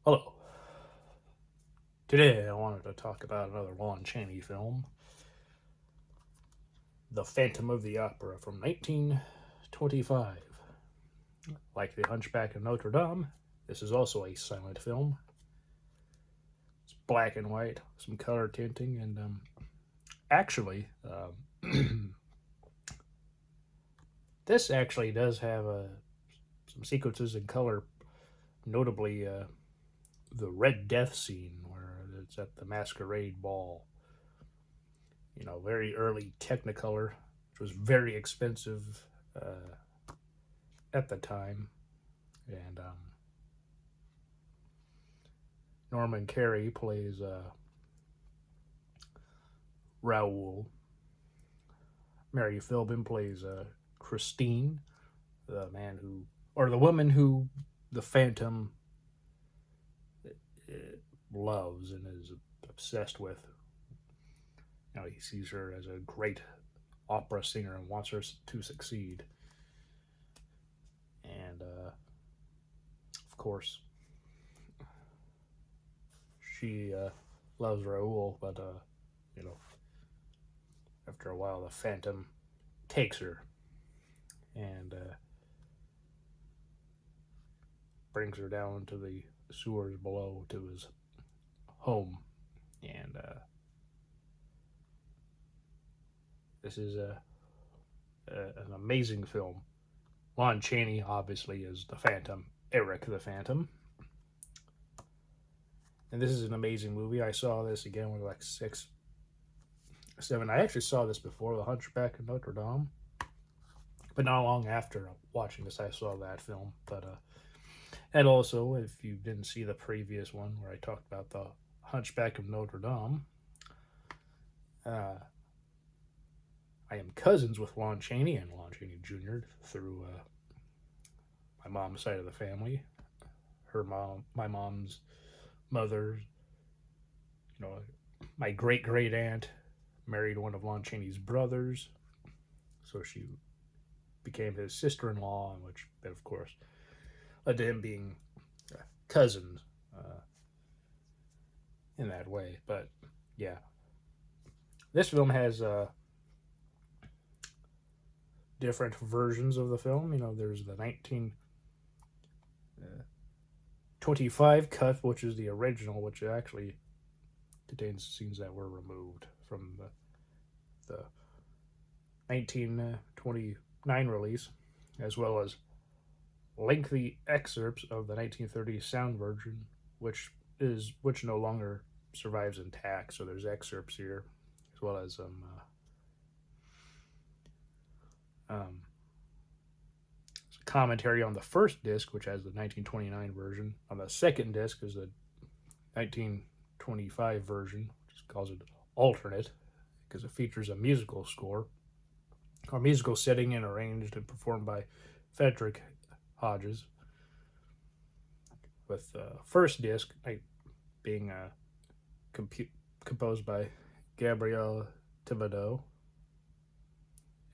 Hello. Today I wanted to talk about another Lon Chaney film, The Phantom of the Opera from 1925. Like The Hunchback of Notre Dame, this is also a silent film. It's black and white, some color tinting, and actually, this actually does have some sequences in color, notably the Red Death scene where it's at the masquerade ball. Very early Technicolor, which was very expensive at the time. And Norman Kerry plays Raoul. Mary Philbin plays Christine, the man who, or the woman who the Phantom uh, loves and is obsessed with. He sees her as a great opera singer and wants her to succeed. And of course, she loves Raoul, but you know, after a while, the Phantom takes her and brings her down to the sewers below to his home. And this is an amazing film. Lon Chaney obviously is the Phantom, Eric the Phantom. And this is an amazing movie. I saw this again when I was like 6, 7. I actually saw this before The Hunchback of Notre Dame, but not long after watching this, I saw that film. But and also, if you didn't see the previous one where I talked about The Hunchback of Notre Dame, I am cousins with Lon Chaney and Lon Chaney Jr. through my mom's side of the family. Her mom, my mom's mother, my great great aunt married one of Lon Chaney's brothers, so she became his sister in law, which, of course, led to him being cousins in that way. But yeah, this film has different versions of the film. There's the 1925 cut, which is the original, which actually contains scenes that were removed from the 1929 release, as well as lengthy excerpts of the 1930 sound version, which no longer survives intact. So there's excerpts here, as well as commentary on the first disc, which has the 1929 version. On the second disc is the 1925 version, which calls it alternate, because it features a musical score, or musical setting and arranged and performed by Frederick Hodges, with the first disc being composed by Gabriel Thibodeau.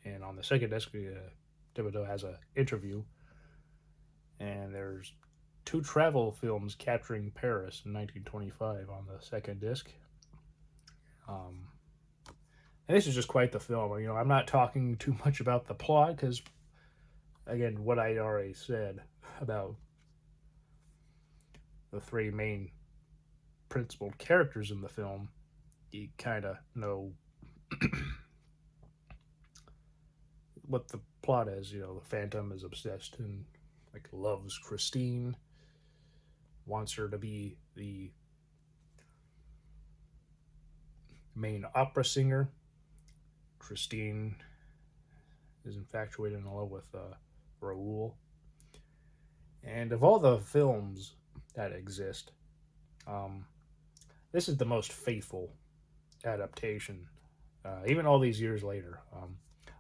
And on the second disc, Thibodeau has an interview, and there's 2 travel films capturing Paris in 1925 on the second disc. And this is just quite the film. I'm not talking too much about the plot because, again, what I already said about the 3 main principal characters in the film, you kind of know what the plot is. The Phantom is obsessed and loves Christine, wants her to be the main opera singer. Christine is infatuated and in love with Raoul. And of all the films that exist, this is the most faithful adaptation, even all these years later.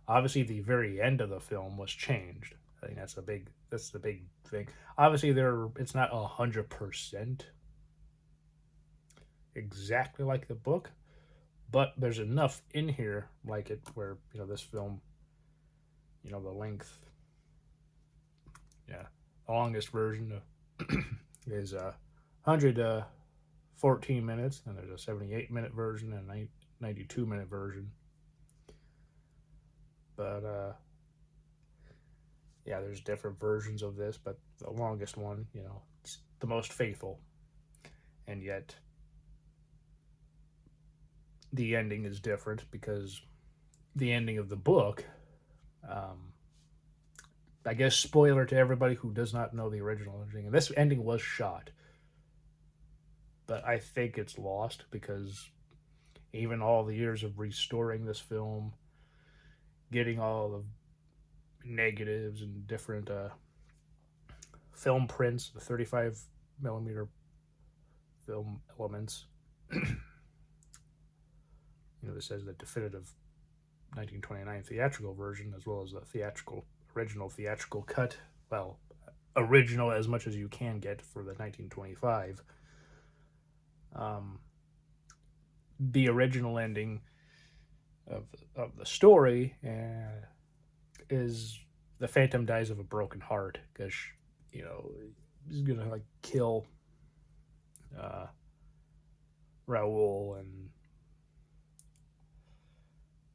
Obviously, the very end of the film was changed. I think that's the big thing. Obviously, it's not 100% exactly like the book, but there's enough in here like it where this film, the length, the longest version is 114 minutes, and there's a 78-minute version and a 92-minute version. But yeah, there's different versions of this, but the longest one, it's the most faithful. And yet, the ending is different because the ending of the book, I guess, spoiler to everybody who does not know the original ending, and this ending was shot. But I think it's lost because even all the years of restoring this film, getting all the negatives and different film prints, the 35 millimeter film elements. This says the definitive 1929 theatrical version, as well as the original theatrical cut. Well, original as much as you can get for the 1925. The original ending of the story is the Phantom dies of a broken heart because he's gonna kill Raoul, and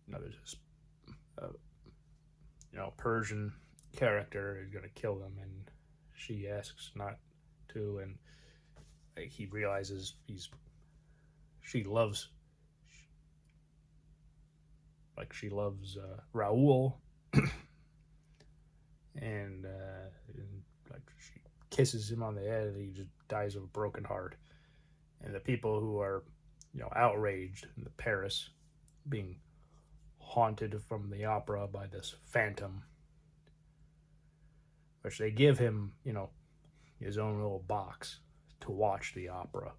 there's this Persian character is gonna kill them, and she asks not to, and he realizes she loves Raoul, and she kisses him on the head, and he just dies of a broken heart. And the people who are outraged in Paris, being haunted from the opera by this phantom, which they give him his own little box to watch the opera,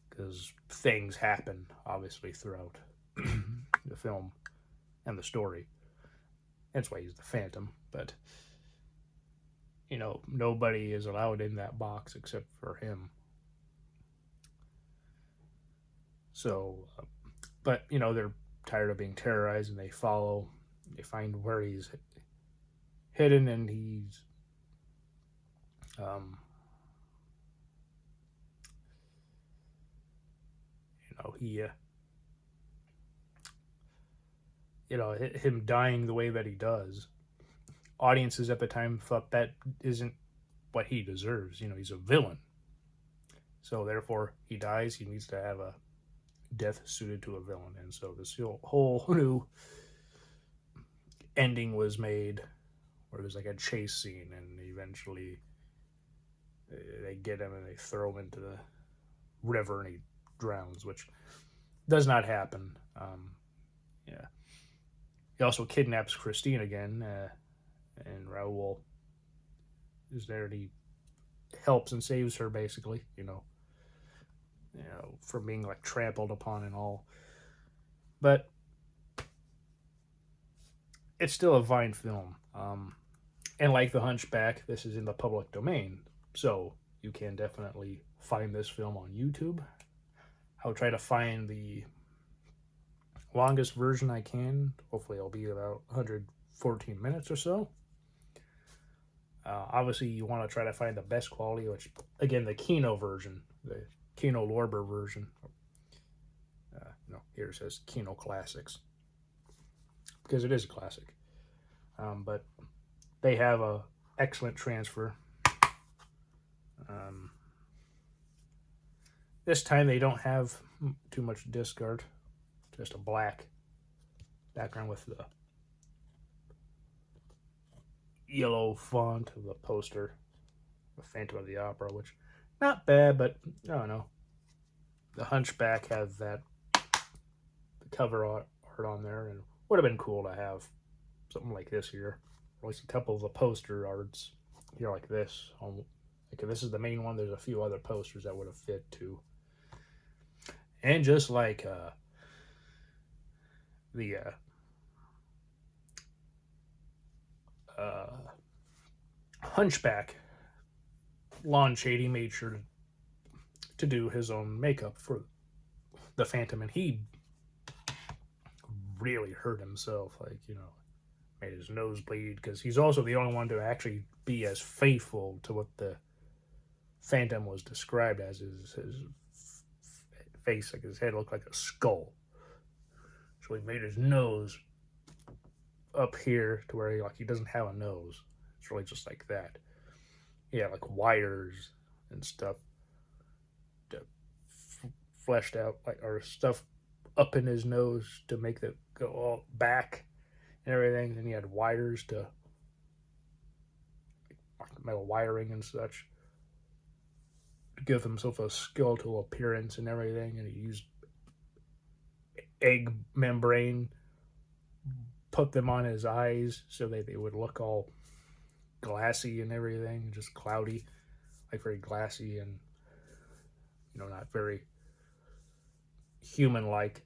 because things happen obviously throughout the film and the story. That's why he's the Phantom. But nobody is allowed in that box except for him. So, but they're tired of being terrorized, and they find where he's hidden, and he's him dying the way that he does, audiences at the time thought that isn't what he deserves. He's a villain, so therefore he dies. He needs to have a death suited to a villain, and so this whole new ending was made, where there's a chase scene, and eventually they get him and they throw him into the river, and he drowns, which does not happen. He also kidnaps Christine again, and Raoul is there, and he helps and saves her, basically, from being trampled upon and all. But it's still a fine film. And like The Hunchback, this is in the public domain, so you can definitely find this film on YouTube. I'll try to find the longest version I can. Hopefully it'll be about 114 minutes or so. Obviously you want to try to find the best quality, which, again, the Kino version, the Kino Lorber version. No, here it says Kino Classics, because it is a classic. But they have a excellent transfer. This time they don't have too much disc art, just a black background with the yellow font of the poster, the Phantom of the Opera, which not bad, but I don't know. The Hunchback has that cover art on there, and would have been cool to have something like this here, or at least a couple of the poster arts here like this. If this is the main one, there's a few other posters that would have fit too. And just like the Hunchback, Lon Chaney made sure to do his own makeup for the Phantom, and he really hurt himself, made his nose bleed, because he's also the only one to actually be as faithful to what the Phantom was described as his face, like his head looked like a skull. So he made his nose up here to where he doesn't have a nose. It's really just like that. Yeah, like wires and stuff to fleshed out, like, or stuff up in his nose to make it go all back and everything. Then he had wires to, like, metal wiring and such, to give himself a skeletal appearance and everything. And he used egg membrane, put them on his eyes so they would look all glassy and everything, just cloudy, like very glassy and, not very human like.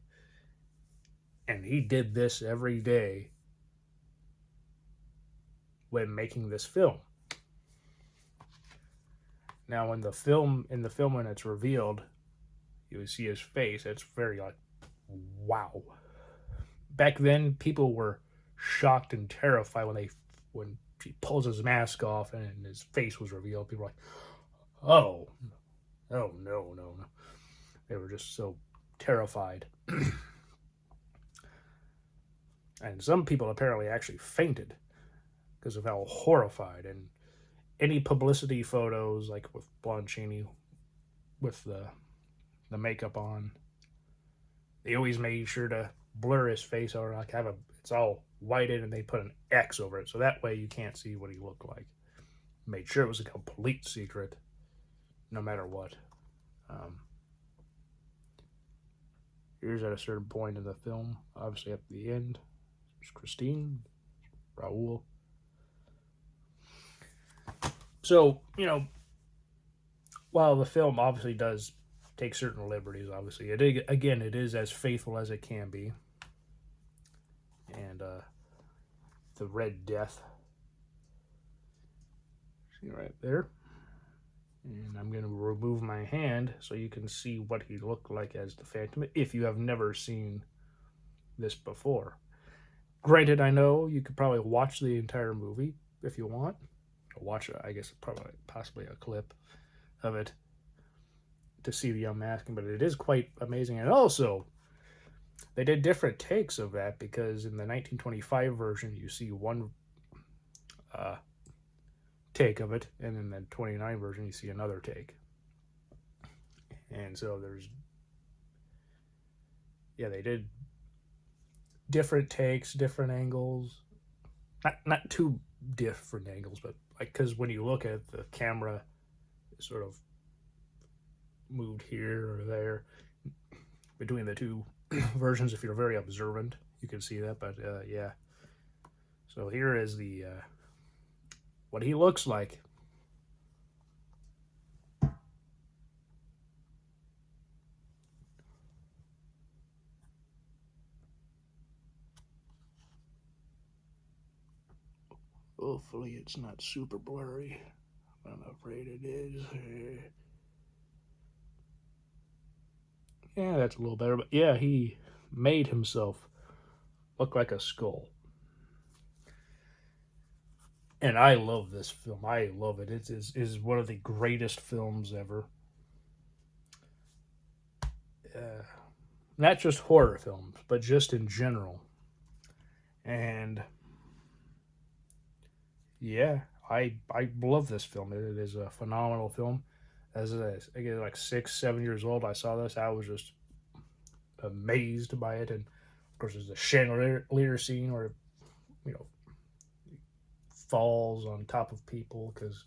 And he did this every day when making this film. Now, in the film when it's revealed, you see his face. It's very like, wow. Back then, people were shocked and terrified when he pulls his mask off and his face was revealed. People were like, oh no. They were just so terrified. And some people apparently actually fainted because of how horrified. And any publicity photos, like with Lon Chaney, with the makeup on, they always made sure to blur his face, or like it's all whited and they put an X over it, so that way you can't see what he looked like. Made sure it was a complete secret, no matter what. Here's at a certain point in the film, obviously at the end, there's Christine, Raoul. So, while the film obviously does take certain liberties, obviously, it is as faithful as it can be. And the Red Death, see right there. And I'm going to remove my hand so you can see what he looked like as the Phantom, if you have never seen this before. Granted, I know you could probably watch the entire movie if you want. Watch, I guess, possibly a clip of it to see the unmasking, but it is quite amazing. And also, they did different takes of that, because in the 1925 version, you see one take of it, and in the 29 version, you see another take. And so they did different takes, different angles. Not too different angles, but like, because when you look at the camera, it sort of moved here or there between the two versions. If you're very observant, you can see that. But yeah, so here is the what he looks like. Hopefully it's not super blurry. I'm afraid it is. Yeah, that's a little better. But yeah, he made himself look like a skull. And I love this film. I love it. It is one of the greatest films ever. Not just horror films, but just in general. And yeah, I love this film. It is a phenomenal film. As I get like 6, 7 years old, I saw this. I was just amazed by it. And of course, there's the chandelier scene where, falls on top of people because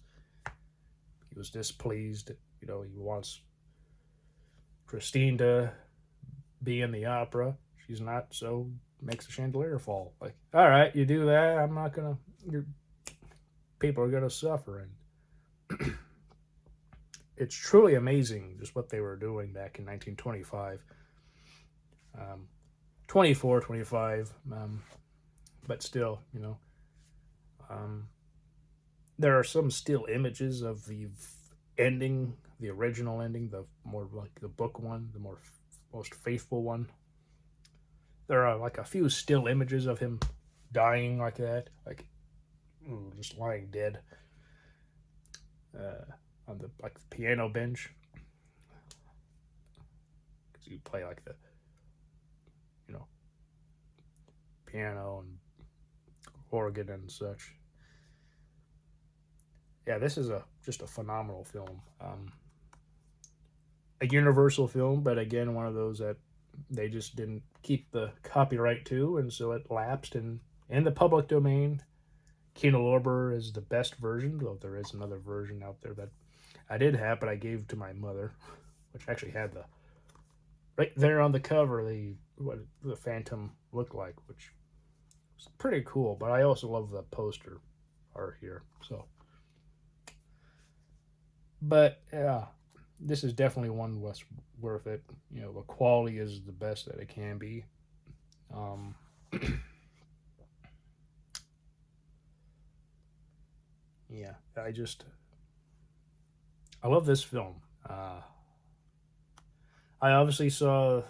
he was displeased. He wants Christine to be in the opera. She's not, so makes the chandelier fall. Like, all right, you do that. I'm not gonna. People are gonna suffer, and it's truly amazing just what they were doing back in 1925, 24, 25, but still, there are some still images of the ending, the original ending, the more like the book one, the most faithful one. There are like a few still images of him dying like that, like just lying dead. on the like the piano bench, because you play like the you know piano and organ and such. Yeah, this is a just a phenomenal film. A Universal film, but again, one of those that they just didn't keep the copyright to, and so it lapsed and in the public domain. Kino Lorber is the best version, though there is another version out there that I did have, but I gave to my mother, which actually had the right there on the cover the what the Phantom looked like, which was pretty cool. But I also love the poster art here. So, but yeah, this is definitely one was worth it. You know, the quality is the best that it can be. Um, yeah, I love this film. I obviously saw a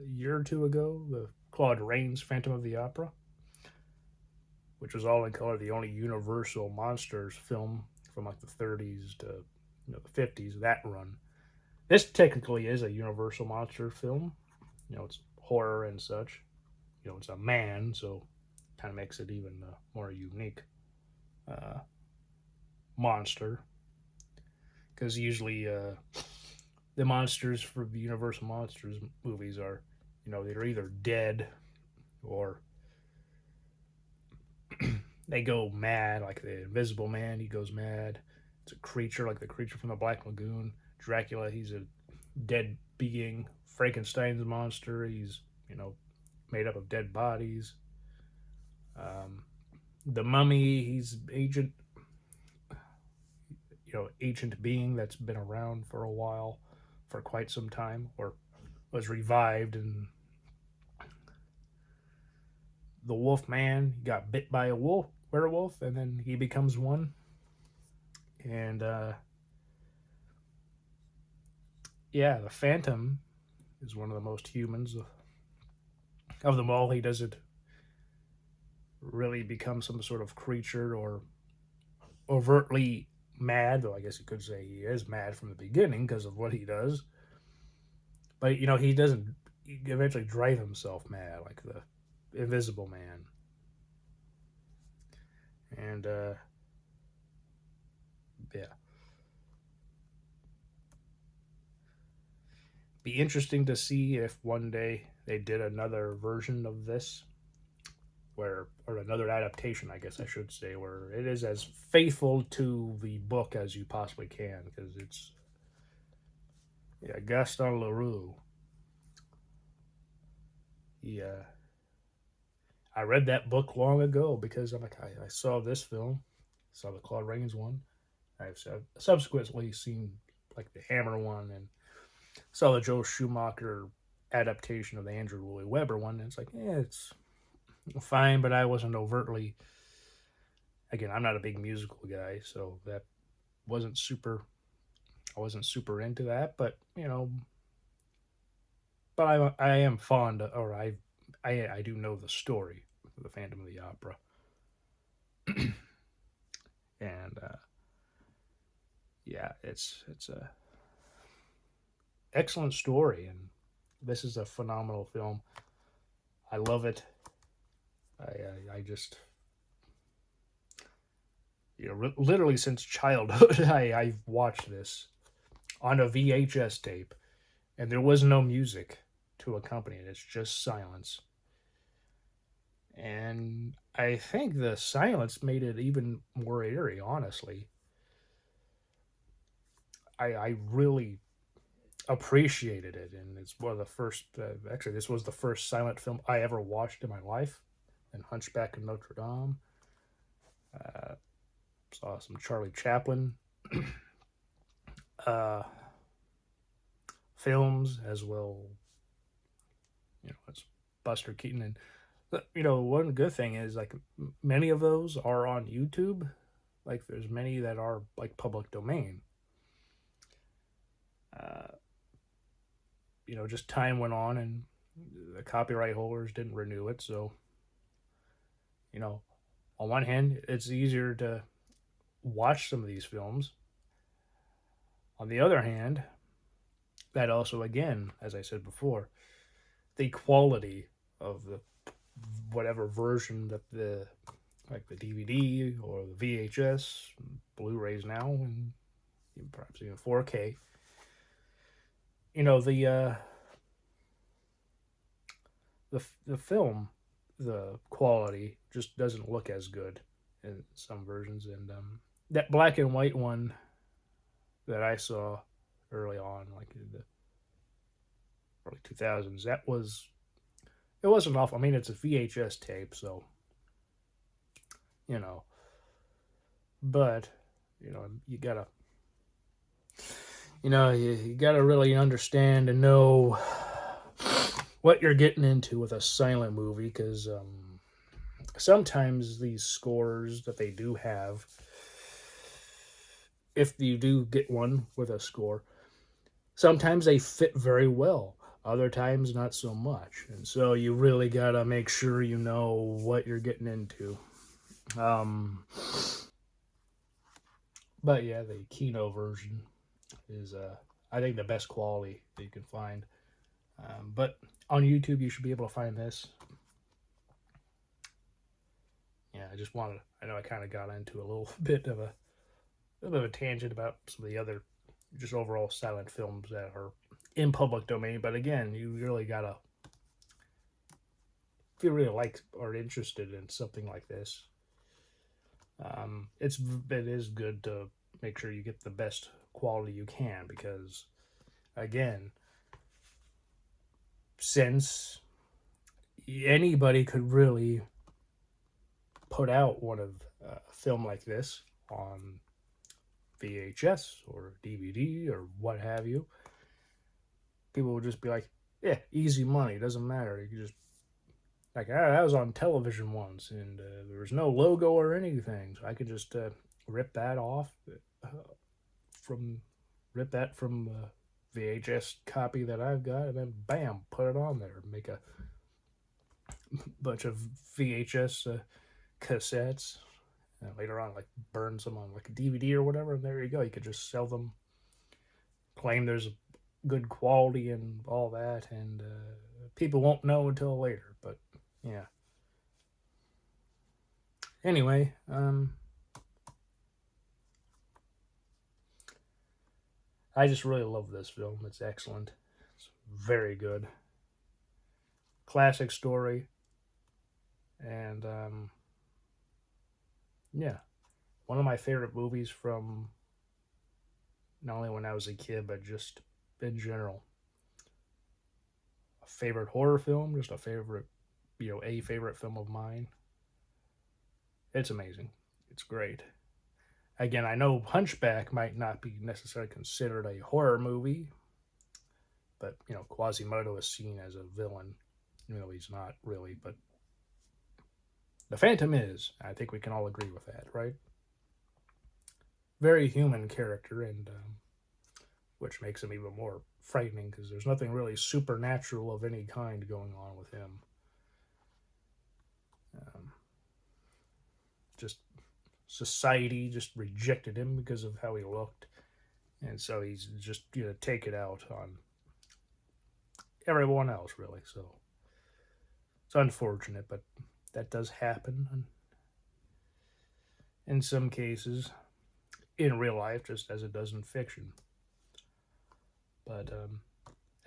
year or two ago the Claude Rains Phantom of the Opera, which was all in color, the only Universal monsters film from like the 30s to the 50s, that run. This technically is a Universal monster film. It's horror and such. It's a man, so kind of makes it even more unique uh, monster. Because usually the monsters for the Universal Monsters movies are, they're either dead or they go mad, like the Invisible Man, he goes mad. It's a creature, like the creature from the Black Lagoon. Dracula, he's a dead being. Frankenstein's monster, he's, made up of dead bodies. Um, the Mummy, he's ancient being that's been around for a while, for quite some time, or was revived. And the Wolf Man, he got bit by a werewolf, and then he becomes one. And yeah, the Phantom is one of the most humans of them all. He doesn't really become some sort of creature or overtly mad, though I guess you could say he is mad from the beginning because of what he does. But he doesn't eventually drive himself mad like the Invisible Man. And yeah, be interesting to see if one day they did another version of this or another adaptation, I guess I should say, where it is as faithful to the book as you possibly can, because it's Gaston Leroux. Yeah, I read that book long ago because I'm like I saw this film, saw the Claude Rains one. I've subsequently seen like the Hammer one and saw the Joe Schumacher adaptation of the Andrew Lloyd Webber one. And it's like, it's fine, but I wasn't overtly. Again, I'm not a big musical guy, so that wasn't super. I wasn't super into that, but but I am fond of, or I do know the story of the Phantom of the Opera, and yeah, it's a excellent story, and this is a phenomenal film. I love it. I just literally since childhood I've watched this on a VHS tape, and there was no music to accompany it. It's just silence, and I think the silence made it even more eerie. Honestly, I really appreciated it, and it's one of the first. Actually, this was the first silent film I ever watched in my life. And Hunchback of Notre Dame. Uh, Saw some Charlie Chaplin uh, films as well. It's Buster Keaton, and one good thing is like many of those are on YouTube. Like there's many that are like public domain. Uh, just time went on, and the copyright holders didn't renew it, so on one hand, it's easier to watch some of these films. On the other hand, that also, again, as I said before, the quality of the whatever version that the like the DVD or the VHS, Blu-rays now, and perhaps even 4K. You know the film, the quality just doesn't look as good in some versions, and that black and white one that I saw early on, like in the early 2000s, it wasn't awful. I mean, it's a VHS tape, so you know, but you gotta you gotta really understand and know what you're getting into with a silent movie, because sometimes these scores that they do have, if you do get one with a score, sometimes they fit very well. Other times, not so much. And so you really gotta make sure you know what you're getting into. But yeah, the Kino version is, I think, the best quality that you can find. But on YouTube, you should be able to find this. Yeah, I know I kind of got into a little bit of a tangent about some of the other just overall silent films that are in public domain. But again, you really gotta, if you really like or interested in something like this, it is good to make sure you get the best quality you can, because again, since anybody could really put out one of a film like this on VHS or DVD or what have you, people would just be like, yeah, easy money, doesn't matter. You can just, like, that was on television once, and there was no logo or anything, so I could just rip that off from the VHS copy that I've got, and then bam, put it on there, make a bunch of VHS cassettes, and later on, like, burn some on like a DVD or whatever, and there you go. You could just sell them, claim there's good quality and all that, and people won't know until later. But yeah. Anyway, I just really love this film. It's excellent. It's very good. Classic story. And yeah, one of my favorite movies from not only when I was a kid, but just in general. A favorite horror film, just a favorite, a favorite film of mine. It's amazing. It's great. Again, I know Hunchback might not be necessarily considered a horror movie, but Quasimodo is seen as a villain, even though he's not really. But the Phantom is. I think we can all agree with that, right? Very human character, and which makes him even more frightening, because there's nothing really supernatural of any kind going on with him. Just society just rejected him because of how he looked, and so he's just take it out on everyone else, really. So it's unfortunate, but that does happen in some cases in real life, just as it does in fiction. But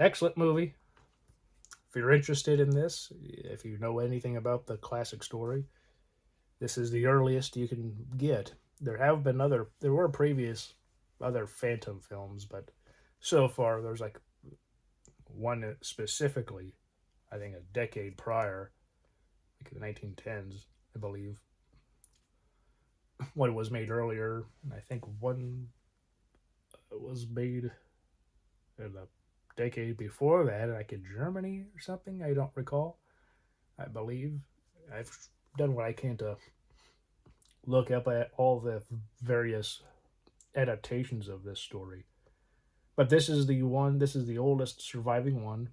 excellent movie. If you're interested in this, if you know anything about the classic story, this is the earliest you can get. There were previous other Phantom films, but so far there's like one specifically, I think a decade prior, like the 1910s, I believe. One was made earlier, and I think one was made in the decade before that, like in Germany or something. I don't recall. I believe I've done what I can to look up at all the various adaptations of this story. But this is the one. This is the oldest surviving one,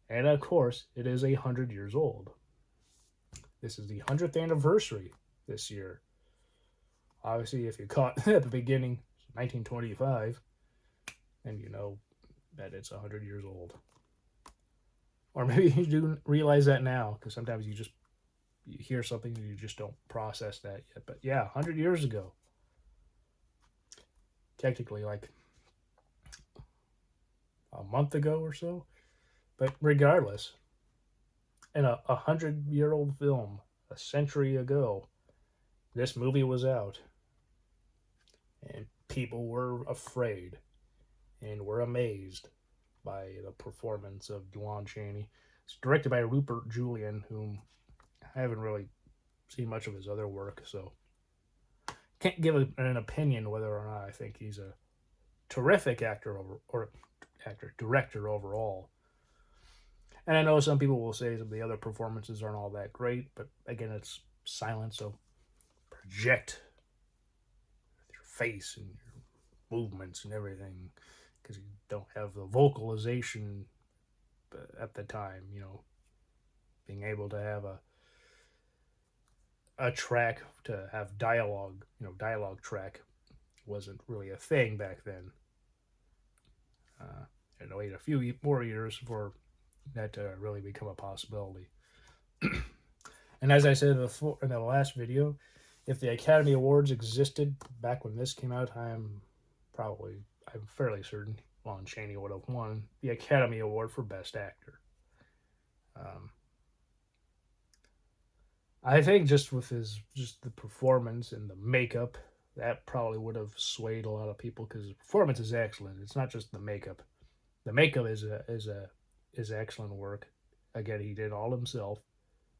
and of course, it is 100 years old. This is the 100th anniversary this year. Obviously, if you caught at the beginning, 1925, then you know that it's 100 years old. Or maybe you do realize that now, because sometimes you hear something and you just don't process that yet. But yeah, 100 years ago. Technically, like a month ago or so. But regardless, in a 100-year-old film, a century ago, this movie was out. And people were afraid and were amazed by the performance of Lon Chaney. It's directed by Rupert Julian, whom I haven't really seen much of his other work, so can't give an opinion whether or not I think he's a terrific actor director overall. And I know some people will say some of the other performances aren't all that great, but again, it's silent, so project your face and your movements and everything, because you don't have the vocalization at the time, being able to have a track to have dialogue, dialogue track wasn't really a thing back then. And wait a few more years for that to really become a possibility. And as I said before in the last video, if the Academy Awards existed back when this came out, I'm fairly certain Lon Chaney would have won the Academy Award for Best Actor. I think just with the performance and the makeup, that probably would have swayed a lot of people, because the performance is excellent. It's not just the makeup. The makeup is excellent work. Again, he did all himself.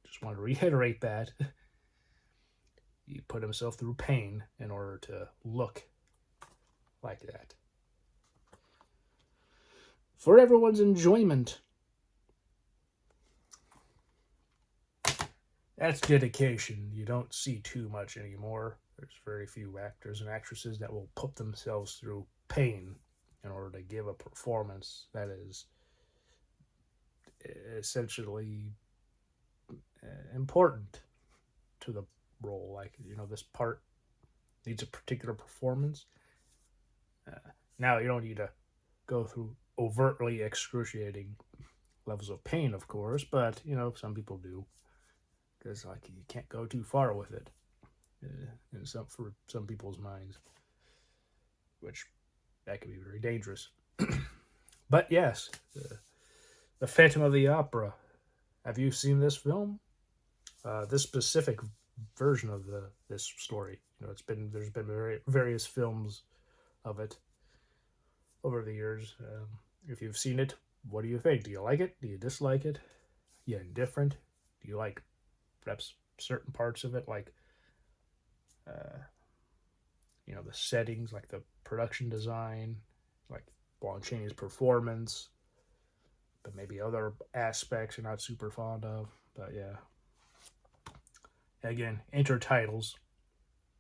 Just want to reiterate that. He put himself through pain in order to look like that. For everyone's enjoyment. That's dedication. You don't see too much anymore. There's very few actors and actresses that will put themselves through pain in order to give a performance that is essentially important to the role. Like, this part needs a particular performance. Now, you don't need to go through overtly excruciating levels of pain, of course, but, some people do. Because, you can't go too far with it for some people's minds, which that can be very dangerous. But yes, the Phantom of the Opera. Have you seen this film? This specific version of this story. There's been various films of it over the years. If you've seen it, what do you think? Do you like it? Do you dislike it? Are you indifferent? Do you like perhaps certain parts of it, like the settings, like the production design, like Lon Chaney's performance, but maybe other aspects you're not super fond of? But yeah, again, intertitles,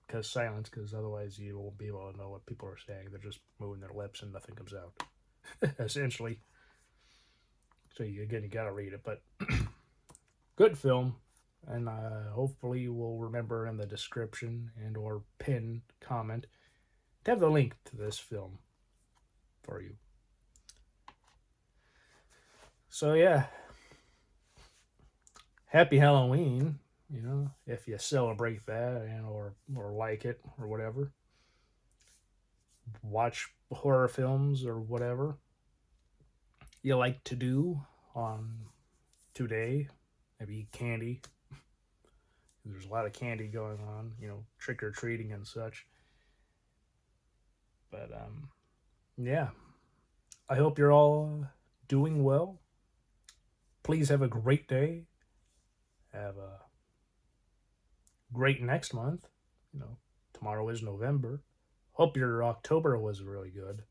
because silence, because otherwise you won't be able to know what people are saying. They're just moving their lips and nothing comes out, essentially. So you gotta read it, but good film. And hopefully you will remember in the description and or pin comment to have the link to this film for you. So yeah, happy Halloween, if you celebrate that and or like it or whatever. Watch horror films or whatever you like to do on today. Maybe eat candy. There's a lot of candy going on, trick-or-treating and such. But, yeah. I hope you're all doing well. Please have a great day. Have a great next month. Tomorrow is November. Hope your October was really good.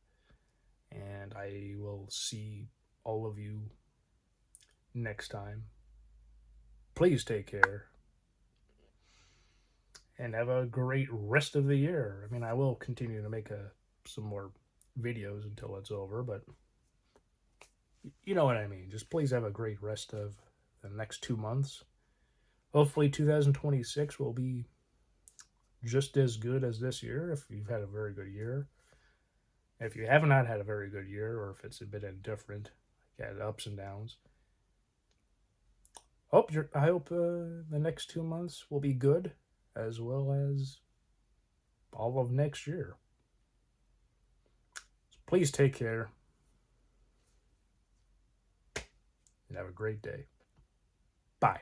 And I will see all of you next time. Please take care. And have a great rest of the year. I will continue to make some more videos until it's over, but you know what I mean. Just please have a great rest of the next 2 months. Hopefully 2026 will be just as good as this year if you've had a very good year. If you have not had a very good year, or if it's a bit indifferent, like had ups and downs, I hope the next 2 months will be good, as well as all of next year. So please take care and have a great day. Bye.